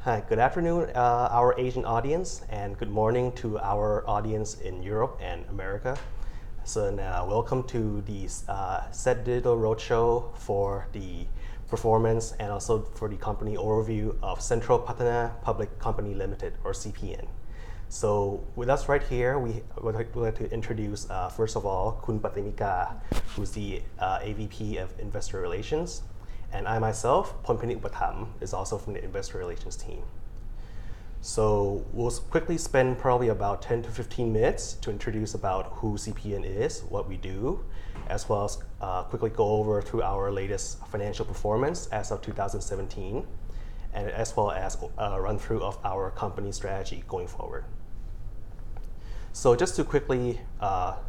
Hi, good afternoon, our Asian audience, and good morning to our audience in Europe and America. So now, welcome to the Set Digital Roadshow for the performance and also for the company overview of Central Pattana Public Company Limited, or CPN. So with us right here, we would like to introduce, first of all, Kun Patinika, who's the AVP of Investor Relations. And I myself, Ponpini Upatam, is also from the Investor Relations team. So we'll quickly spend probably about 10 to 15 minutes to introduce about who CPN is, what we do, as well as quickly go over through our latest financial performance as of 2017, and as well as a run through of our company strategy going forward. So just to quickly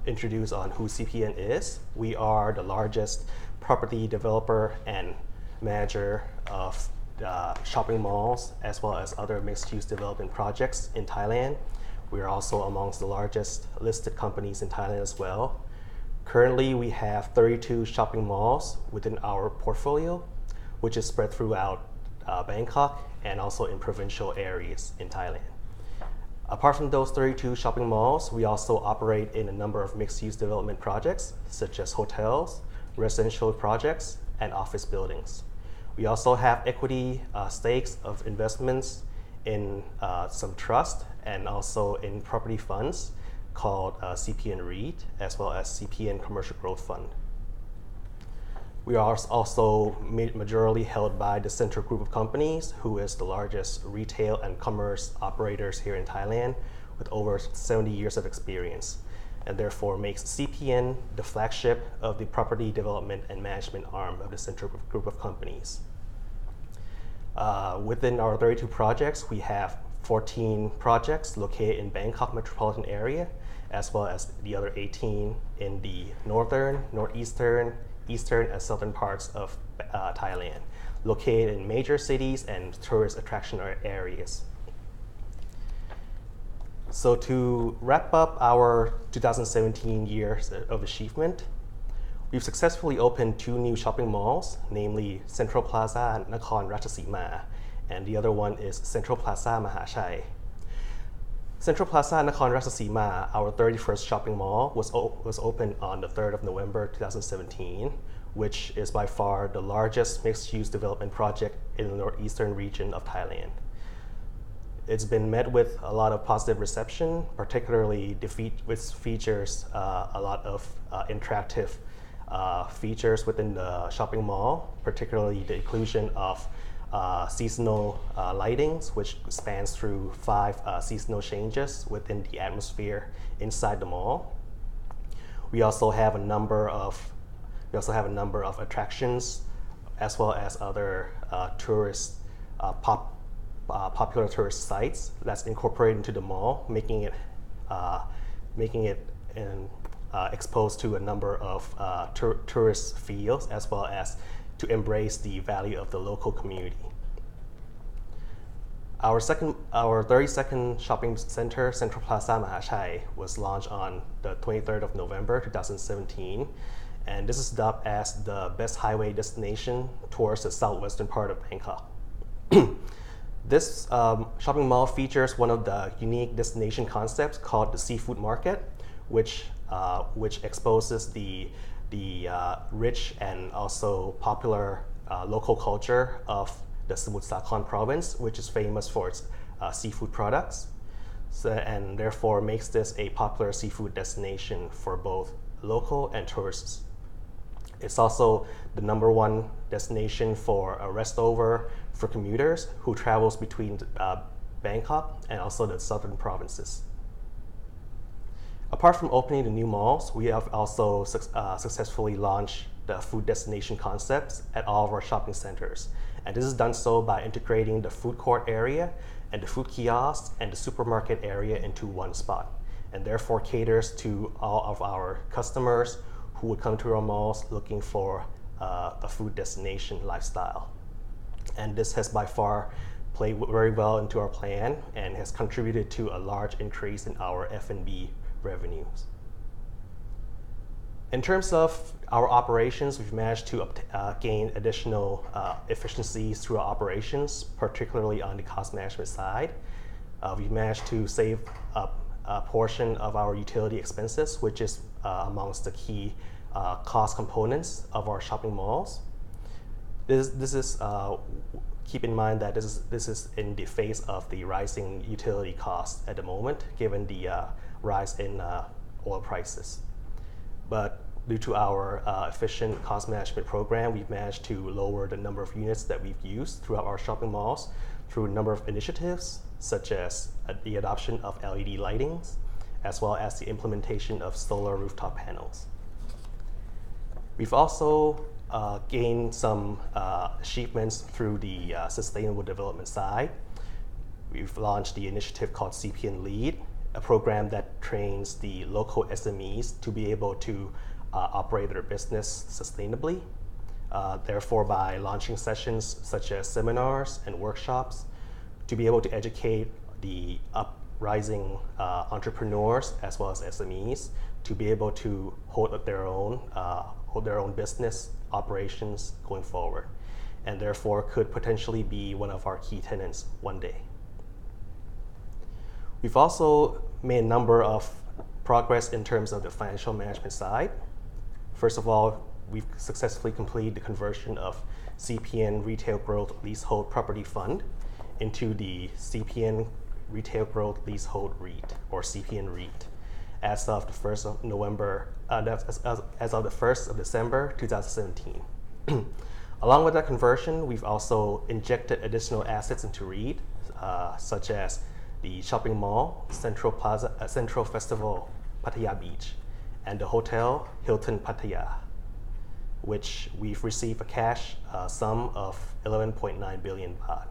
introduce on who CPN is, we are the largest property developer and manager of shopping malls as well as other mixed-use development projects in Thailand. We are also amongst the largest listed companies in Thailand as well. Currently, we have 32 shopping malls within our portfolio, which is spread throughout Bangkok and also in provincial areas in Thailand. Apart from those 32 shopping malls, we also operate in a number of mixed-use development projects, such as hotels, residential projects, and office buildings. We also have equity stakes of investments in some trust and also in property funds called CPN REIT, as well as CPN Commercial Growth Fund. We are also majorly held by the Central Group of Companies, who is the largest retail and commerce operators here in Thailand with over 70 years of experience, and therefore makes CPN the flagship of the property development and management arm of the Central Group of Companies. Within our 32 projects, we have 14 projects located in Bangkok metropolitan area, as well as the other 18 in the northern, northeastern, eastern, and southern parts of Thailand, located in major cities and tourist attraction areas. So to wrap up our 2017 year of achievement, we've successfully opened 2 new shopping malls, namely Central Plaza Nakhon Ratchasima, and the other one is Central Plaza Mahachai. Central Plaza Nakhon Ratchasima, our 31st shopping mall, was opened on the 3rd of November 2017, which is by far the largest mixed-use development project in the northeastern region of Thailand. It's been met with a lot of positive reception, particularly which features a lot of interactive features within the shopping mall, particularly the inclusion of seasonal lightings, which spans through 5 seasonal changes within the atmosphere inside the mall. We also have a number of attractions, as well as other popular tourist sites that's incorporated into the mall, making it exposed to a number of tourist fields, as well as to embrace the value of the local community. Our 32nd shopping center, Central Plaza Mahachai, was launched on the 23rd of November 2017, and this is dubbed as the best highway destination towards the southwestern part of Bangkok. This shopping mall features one of the unique destination concepts called the seafood market, which exposes the rich and also popular local culture of the Samut Sakhon province, which is famous for its seafood products, and therefore makes this a popular seafood destination for both local and tourists. It's also the #1 destination for a restover for commuters who travels between Bangkok and also the southern provinces. Apart from opening the new malls, we have also successfully launched the food destination concepts at all of our shopping centers. And this is done so by integrating the food court area and the food kiosks and the supermarket area into one spot, and therefore caters to all of our customers who would come to our malls looking for a food destination lifestyle. And this has by far played very well into our plan and has contributed to a large increase in our F&B revenues. In terms of our operations, we've managed to gain additional efficiencies through our operations, particularly on the cost management side. We've managed to save up a portion of our utility expenses, which is amongst the key cost components of our shopping malls. This is keep in mind that this is in the face of the rising utility costs at the moment, given the rise in oil prices. But due to our efficient cost management program, we've managed to lower the number of units that we've used throughout our shopping malls through a number of initiatives, such as the adoption of LED lightings, as well as the implementation of solar rooftop panels. We've also gained some achievements through the sustainable development side. We've launched the initiative called CPN Lead, a program that trains the local SMEs to be able to operate their business sustainably. Therefore, by launching sessions such as seminars and workshops to be able to educate the uprising entrepreneurs as well as SMEs to be able to hold their own business operations going forward, and therefore could potentially be one of our key tenants one day. We've also made a number of progress in terms of the financial management side. First of all, we've successfully completed the conversion of CPN Retail Growth Leasehold Property Fund into the CPN Retail Growth Leasehold REIT, or CPN REIT, as of the 1st of November, as of the 1st of December 2017. Along with that conversion, we've also injected additional assets into REIT, such as the shopping mall, Central Plaza, Central Festival, Pattaya Beach, and the hotel, Hilton Pattaya, which we've received a cash sum of 11.9 billion baht.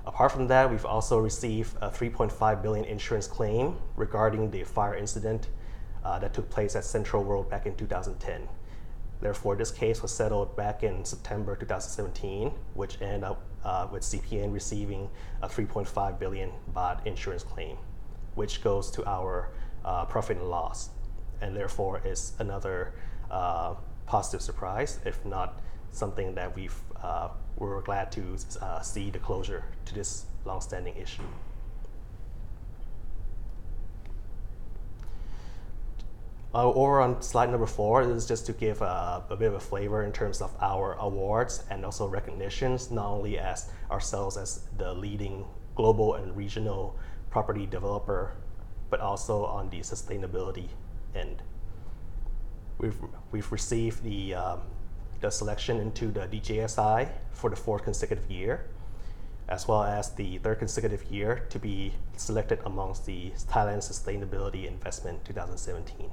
Apart from that, we've also received a 3.5 billion insurance claim regarding the fire incident that took place at Central World back in 2010. Therefore, this case was settled back in September 2017, which ended up with CPN receiving a 3.5 billion baht insurance claim, which goes to our profit and loss, and therefore is another positive surprise, if not something that we're glad to see the closure to this long-standing issue. Over on slide number 4, this is just to give a bit of a flavor in terms of our awards and also recognitions, not only as ourselves as the leading global and regional property developer, but also on the sustainability end. We've received the selection into the DJSI for the 4th consecutive year, as well as the 3rd consecutive year to be selected amongst the Thailand Sustainability Investment 2017.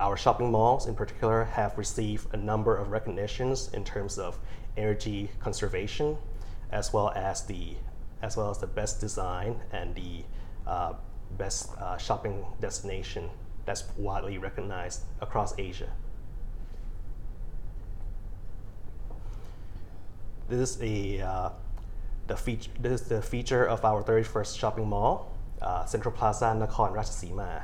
Our shopping malls in particular have received a number of recognitions in terms of energy conservation, as well as the best design and the best shopping destination that's widely recognized across Asia. This is the feature of our 31st shopping mall, Central Plaza Nakhon Ratchasima,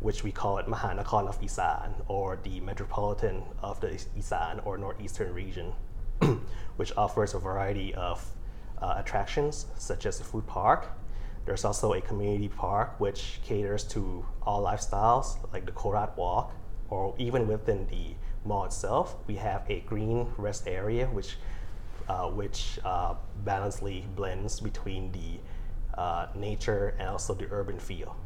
which we call it Mahanakhon of Isan, or the Metropolitan of the Isan or Northeastern region, which offers a variety of attractions such as the food park. There's also a community park which caters to all lifestyles, like the Korat Walk, or even within the mall itself, we have a green rest area which balancedly blends between the nature and also the urban feel.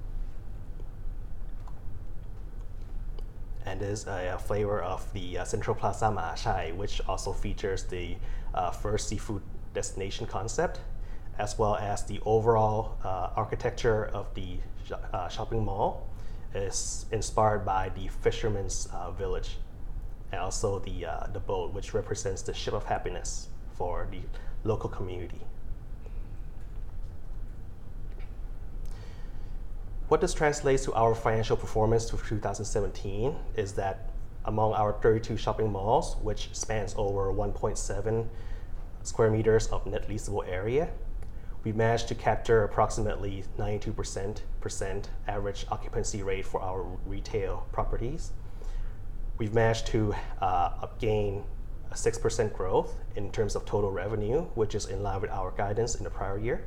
And there's a flavor of the Central Plaza Mahachai, which also features the first seafood destination concept, as well as the overall architecture of the shopping mall is inspired by the fisherman's village, and also the boat, which represents the ship of happiness for the local community. What this translates to our financial performance for 2017 is that among our 32 shopping malls, which spans over 1.7 square meters of net leasable area, we managed to capture approximately 92% average occupancy rate for our retail properties. We've managed to gain a 6% growth in terms of total revenue, which is in line with our guidance in the prior year,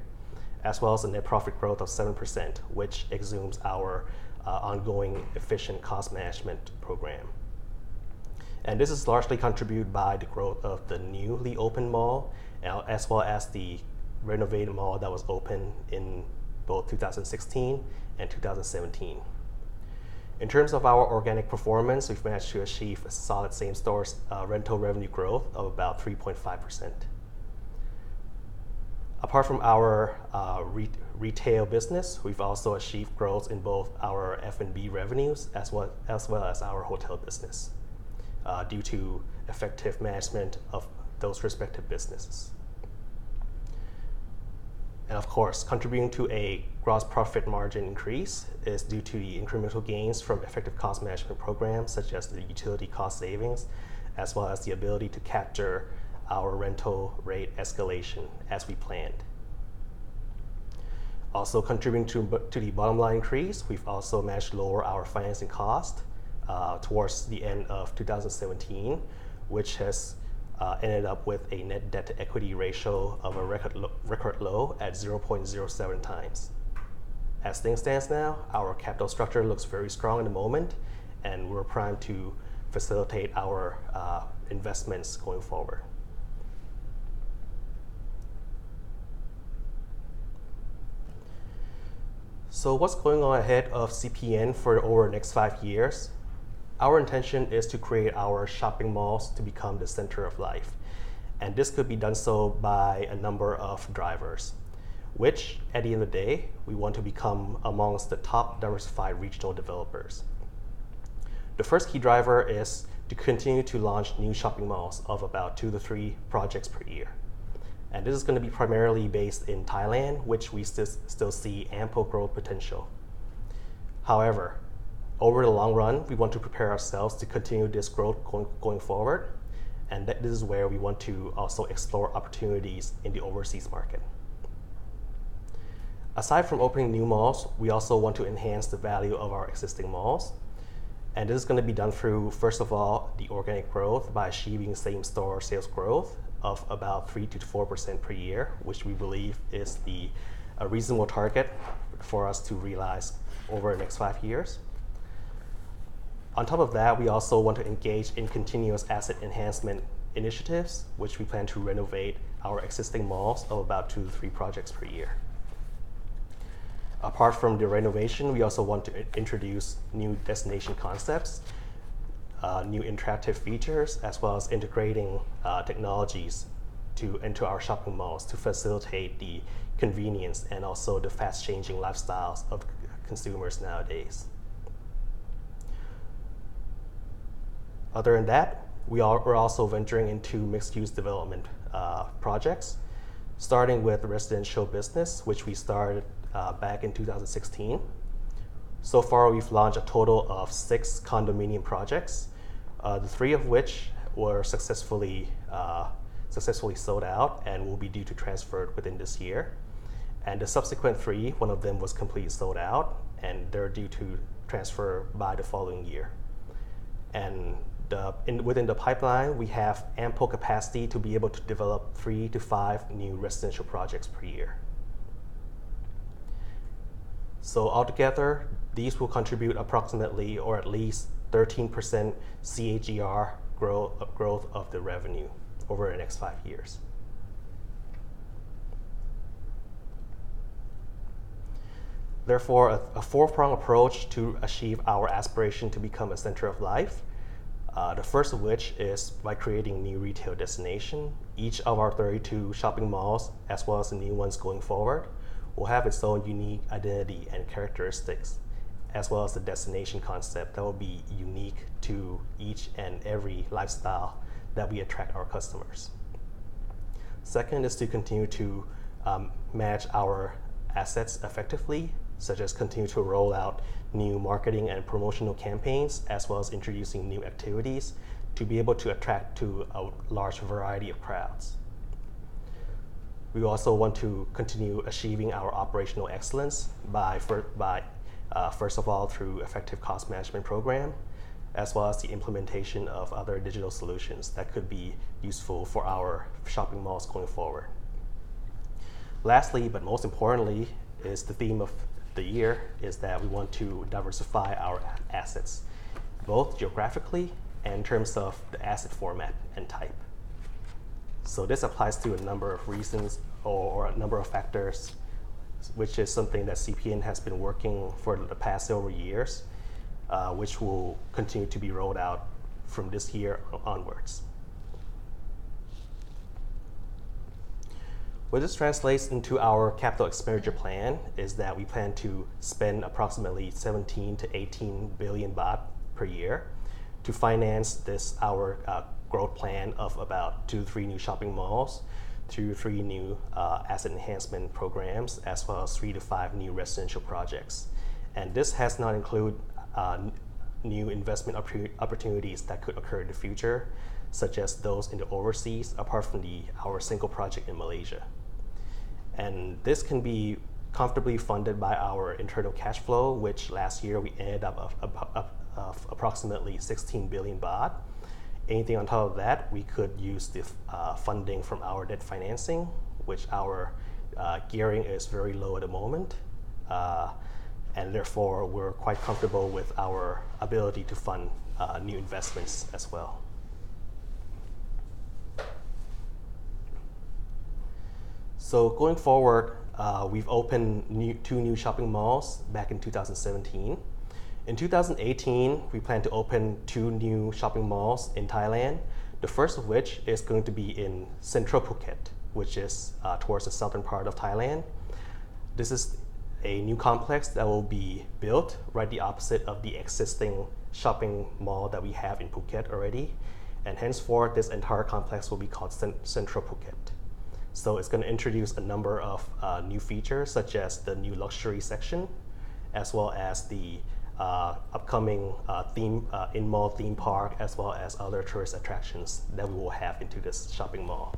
as well as a net profit growth of 7%, which exudes our ongoing efficient cost management program. And this is largely contributed by the growth of the newly opened mall, as well as the renovated mall that was opened in both 2016 and 2017. In terms of our organic performance, we've managed to achieve a solid same-store rental revenue growth of about 3.5%. Apart from our retail business, we've also achieved growth in both our F&B revenues as well as our hotel business due to effective management of those respective businesses. And of course, contributing to a gross profit margin increase is due to the incremental gains from effective cost management programs, such as the utility cost savings, as well as the ability to capture our rental rate escalation as we planned. Also contributing to the bottom line increase, we've also managed to lower our financing cost towards the end of 2017, which has ended up with a net debt to equity ratio of a record low at 0.07 times. As things stand now, our capital structure looks very strong at the moment, and we're primed to facilitate our investments going forward. So what's going on ahead of CPN for over the next 5 years? Our intention is to create our shopping malls to become the center of life. And this could be done so by a number of drivers, which at the end of the day, we want to become amongst the top diversified regional developers. The first key driver is to continue to launch new shopping malls of about 2 to 3 projects per year. And this is going to be primarily based in Thailand, which we still see ample growth potential. However, over the long run, we want to prepare ourselves to continue this growth going forward, and this is where we want to also explore opportunities in the overseas market. Aside from opening new malls, we also want to enhance the value of our existing malls, and this is going to be done through, first of all, the organic growth by achieving same-store sales growth of about 3 to 4% per year, which we believe is a reasonable target for us to realize over the next 5 years. On top of that, we also want to engage in continuous asset enhancement initiatives, which we plan to renovate our existing malls of about 2 to 3 projects per year. Apart from the renovation, we also want to introduce new destination concepts, new interactive features, as well as integrating technologies into our shopping malls to facilitate the convenience and also the fast-changing lifestyles of consumers nowadays. Other than that, we're also venturing into mixed-use development projects, starting with residential business, which we started back in 2016. So far, we've launched a total of 6 condominium projects, the 3 of which were successfully sold out and will be due to transfer within this year. And the subsequent 3, one of them was completely sold out, and they're due to transfer by the following year. And within the pipeline, we have ample capacity to be able to develop 3 to 5 new residential projects per year. So altogether, these will contribute approximately or at least 13% CAGR growth of the revenue over the next 5 years. Therefore, a four-pronged approach to achieve our aspiration to become a center of life. The first of which is by creating new retail destination. Each of our 32 shopping malls, as well as the new ones going forward, will have its own unique identity and characteristics, as well as the destination concept that will be unique to each and every lifestyle that we attract our customers. Second is to continue to manage our assets effectively, such as continue to roll out new marketing and promotional campaigns, as well as introducing new activities to be able to attract to a large variety of crowds. Third is to continue to manage our assets effectively, such as continue to roll out new marketing and promotional campaigns, as well as introducing new activities to be able to attract to a large variety of crowds. Third is to continue to manage our assets effectively, such as continue to roll out new marketing and promotional campaigns, as well as introducing new activities to be able to attract to a large variety of crowds. We also want to continue achieving our operational excellence by first of all, through effective cost management program, as well as the implementation of other digital solutions that could be useful for our shopping malls going forward. Lastly, but most importantly, is the theme of the year is that we want to diversify our assets, both geographically and in terms of the asset format and type. So this applies to a number of reasons or a number of factors, which is something that CPN has been working for the past several years, which will continue to be rolled out from this year onwards. What this translates into our capital expenditure plan is that we plan to spend approximately 17 to 18 billion baht per year to finance our growth plan of about 2 to 3 new shopping malls, 2 to 3 new asset enhancement programs, as well as 3 to 5 new residential projects. And this has not included new investment opportunities that could occur in the future, such as those in the overseas, apart from our single project in Malaysia. And this can be comfortably funded by our internal cash flow, which last year we ended up of approximately 16 billion baht. Anything on top of that, we could use the funding from our debt financing, which our gearing is very low at the moment. And therefore, we're quite comfortable with our ability to fund new investments as well. So going forward, we've opened 2 new shopping malls back in 2017. In 2018, we plan to open 2 new shopping malls in Thailand, the first of which is going to be in central Phuket, which is towards the southern part of Thailand. This is a new complex that will be built right the opposite of the existing shopping mall that we have in Phuket already. And henceforth, this entire complex will be called Central Phuket. So it's going to introduce a number of new features, such as the new luxury section, as well as the upcoming in-mall theme park, as well as other tourist attractions that we will have into this shopping mall.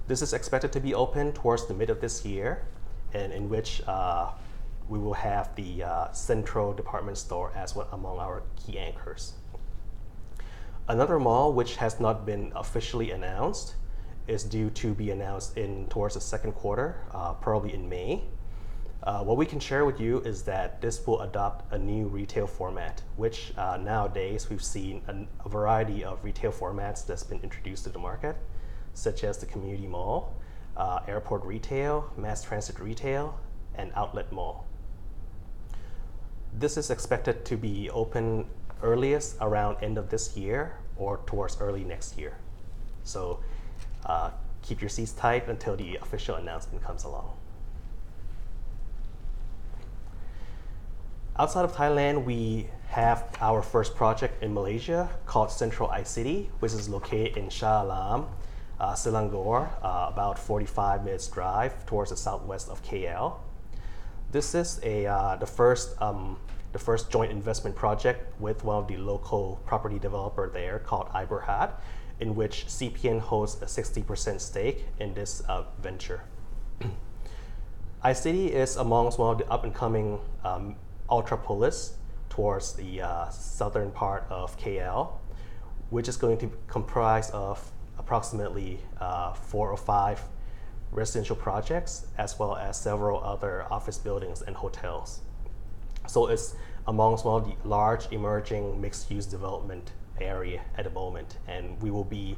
This is expected to be open towards the mid of this year, and in which we will have the central department store as well among our key anchors. Another mall which has not been officially announced is due to be announced towards the second quarter, probably in May. What we can share with you is that this will adopt a new retail format, which nowadays we've seen a variety of retail formats that's been introduced to the market, such as the community mall, airport retail, mass transit retail, and outlet mall. This is expected to be open earliest around end of this year or towards early next year. So keep your seats tight until the official announcement comes along. Outside of Thailand, we have our first project in Malaysia called Central iCity, which is located in Shah Alam, Selangor, about 45 minutes drive towards the southwest of KL. This is the first joint investment project with one of the local property developer there called Iberhad, in which CPN holds a 60% stake in this venture. iCity is amongst one of the up-and-coming ultrapolis towards the southern part of KL, which is going to comprise of approximately 4 or 5 residential projects, as well as several other office buildings and hotels. So it's amongst one of the large emerging mixed-use development area at the moment, and we will be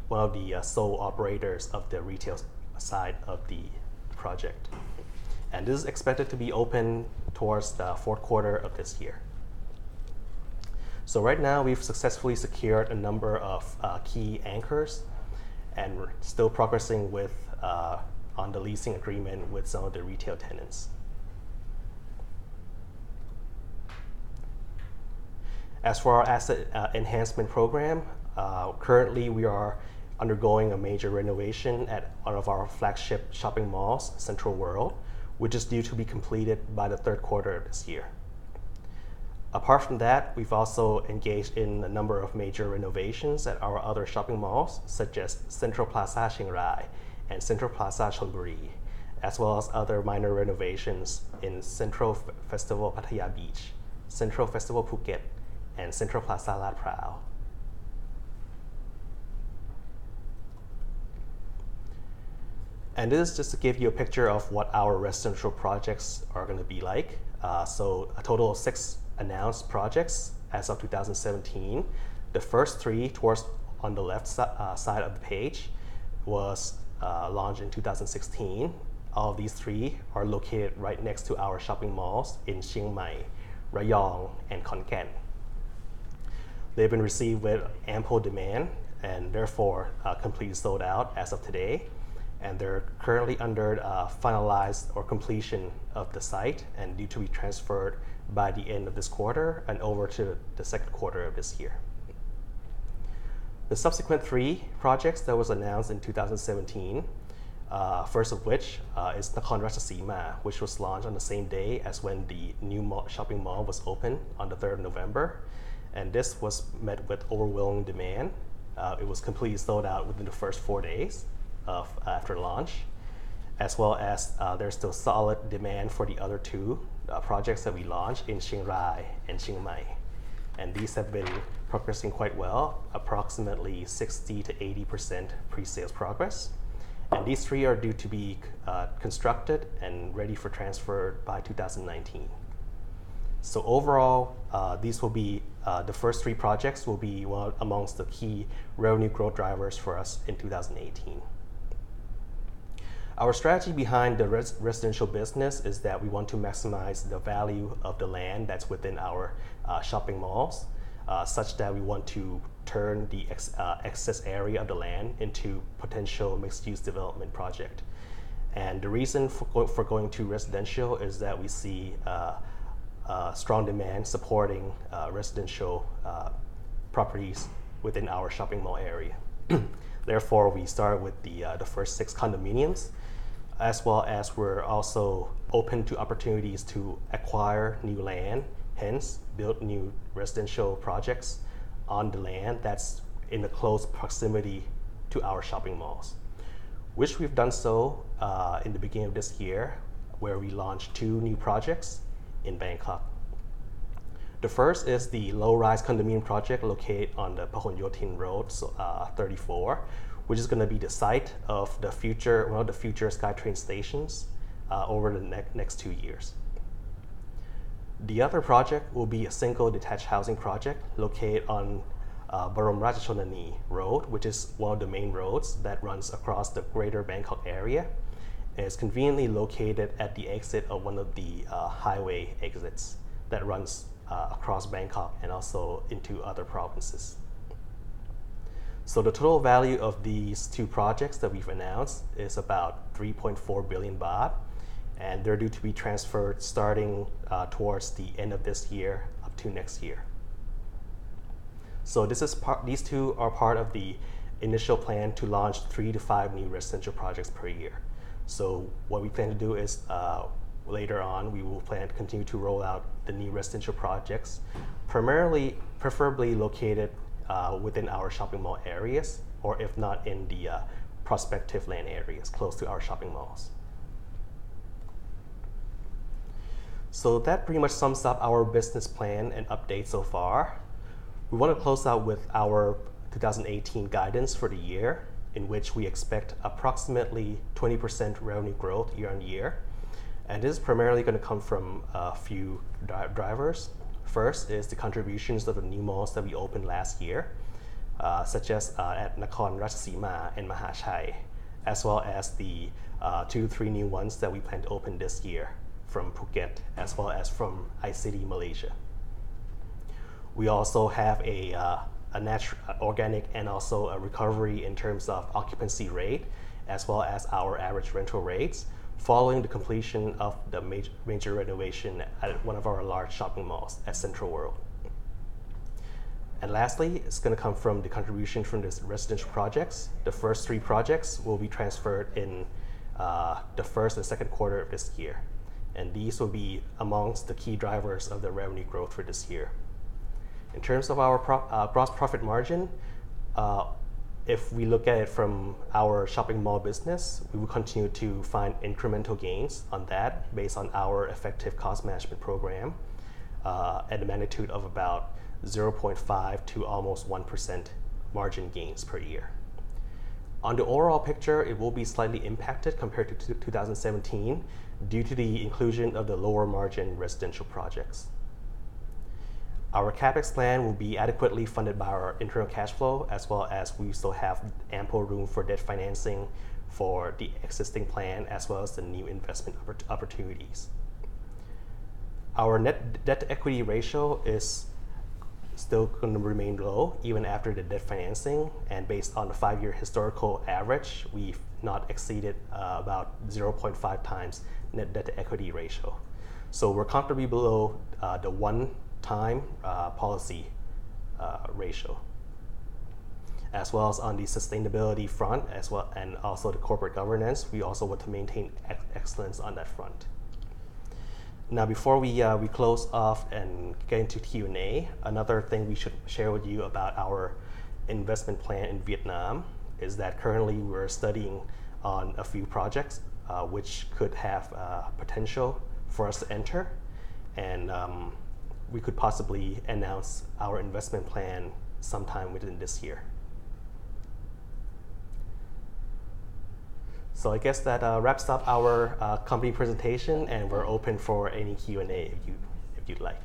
one of the sole operators of the retail side of the project. And this is expected to be open towards the fourth quarter of this year. So right now we've successfully secured a number of key anchors, and we're still progressing with on the leasing agreement with some of the retail tenants. As for our asset enhancement program, currently we are undergoing a major renovation at one of our flagship shopping malls, Central World, which is due to be completed by the third quarter of this year. Apart from that, we've also engaged in a number of major renovations at our other shopping malls, such as Central Plaza Chiang Rai and Central Plaza Chonburi, as well as other minor renovations in Central Festival Pattaya Beach, Central Festival Phuket, and Central Plaza Lad Prao. And this is just to give you a picture of what our residential projects are going to be like. So a total of 6 announced projects as of 2017. The first 3 towards on the left side of the page was launched in 2016. All of these 3 are located right next to our shopping malls in Chiang Mai, Rayong, and Khon Kaen. They've been received with ample demand and therefore completely sold out as of today. And they're currently under finalized or completion of the site and due to be transferred by the end of this quarter and over to the second quarter of this year. The subsequent 3 projects that was announced in 2017, first of which is Nakhon Ratchasima, which was launched on the same day as when the new shopping mall was opened on the 3rd of November. And this was met with overwhelming demand. It was completely sold out within the first 4 days after launch, as well as there's still solid demand for the other 2 projects that we launched in Chiang Rai and Chiang Mai. And these have been progressing quite well, approximately 60 to 80% pre-sales progress. And these 3 are due to be constructed and ready for transfer by 2019. So overall, these will be, the first 3 projects will be one amongst the key revenue growth drivers for us in 2018. Our strategy behind the residential business is that we want to maximize the value of the land that's within our shopping malls, such that we want to turn the excess area of the land into potential mixed-use development project. And the reason for going to residential is that we see strong demand supporting residential properties within our shopping mall area. Therefore, we started with the first 6 condominiums, as well as we're also open to opportunities to acquire new land, hence build new residential projects on the land that's in a close proximity to our shopping malls, which we've done so in the beginning of this year, where we launched 2 new projects in Bangkok. The first is the low-rise condominium project located on the Pahonyotin Road 34, which is going to be the site of the future, one of the future SkyTrain stations over the next 2 years. The other project will be a single detached housing project located on Barom Ratchachonani Road, which is one of the main roads that runs across the greater Bangkok area. And it's conveniently located at the exit of one of the highway exits that runs across Bangkok and also into other provinces. So the total value of these 2 projects that we've announced is about 3.4 billion baht, and they're due to be transferred starting towards the end of this year up to next year. So these 2 are part of the initial plan to launch 3 to 5 new residential projects per year. So what we plan to do is later on, we will plan to continue to roll out the new residential projects, preferably located within our shopping mall areas, or if not in the prospective land areas close to our shopping malls. So that pretty much sums up our business plan and update so far. We want to close out with our 2018 guidance for the year, in which we expect approximately 20% revenue growth year on year. And this is primarily going to come from a few drivers. First is the contributions of the new malls that we opened last year, such as at Nakhon Ratchasima and Mahachai, as well as the 2-3 new ones that we plan to open this year from Phuket, as well as from iCity, Malaysia. We also have a natural, organic, and also a recovery in terms of occupancy rate, as well as our average rental rates, following the completion of the major renovation at one of our large shopping malls at Central World. And lastly, it's going to come from the contribution from the residential projects. The first 3 projects will be transferred in the first and second quarter of this year. And these will be amongst the key drivers of the revenue growth for this year. In terms of our gross profit margin, If we look at it from our shopping mall business, we will continue to find incremental gains on that based on our effective cost management program at a magnitude of about 0.5 to almost 1% margin gains per year. On the overall picture, it will be slightly impacted compared to 2017 due to the inclusion of the lower margin residential projects. Our CapEx plan will be adequately funded by our internal cash flow, as well as we still have ample room for debt financing for the existing plan, as well as the new investment opportunities. Our net debt to equity ratio is still going to remain low even after the debt financing, and based on the 5-year historical average, we've not exceeded about 0.5 times net debt to equity ratio. So we're comfortably below the 1 time policy ratio. As well as on the sustainability front, as well, and also the corporate governance, we also want to maintain excellence on that front. Now, before we close off and get into Q&A, another thing we should share with you about our investment plan in Vietnam is that currently we're studying on a few projects which could have potential for us to enter, and we could possibly announce our investment plan sometime within this year. So I guess that wraps up our company presentation, and we're open for any Q&A if you'd like.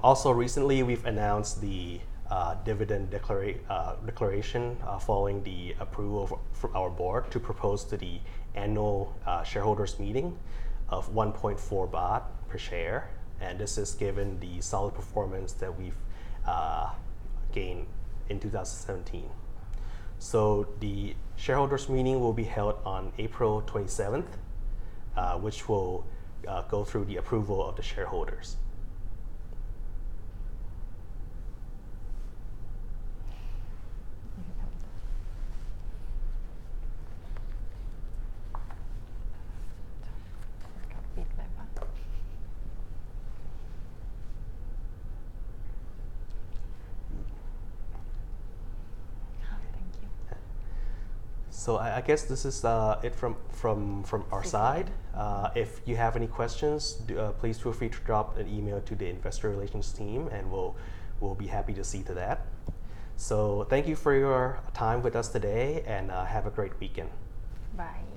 Also, recently we've announced the dividend declaration following the approval from our board to propose to the annual shareholders meeting of 1.4 baht per share, and this is given the solid performance that we've gained in 2017. So the shareholders meeting will be held on April 27th, which will go through the approval of the shareholders. So I guess this is it from our side. If you have any questions, please feel free to drop an email to the investor relations team, and we'll be happy to see to that. So thank you for your time with us today, and have a great weekend. Bye.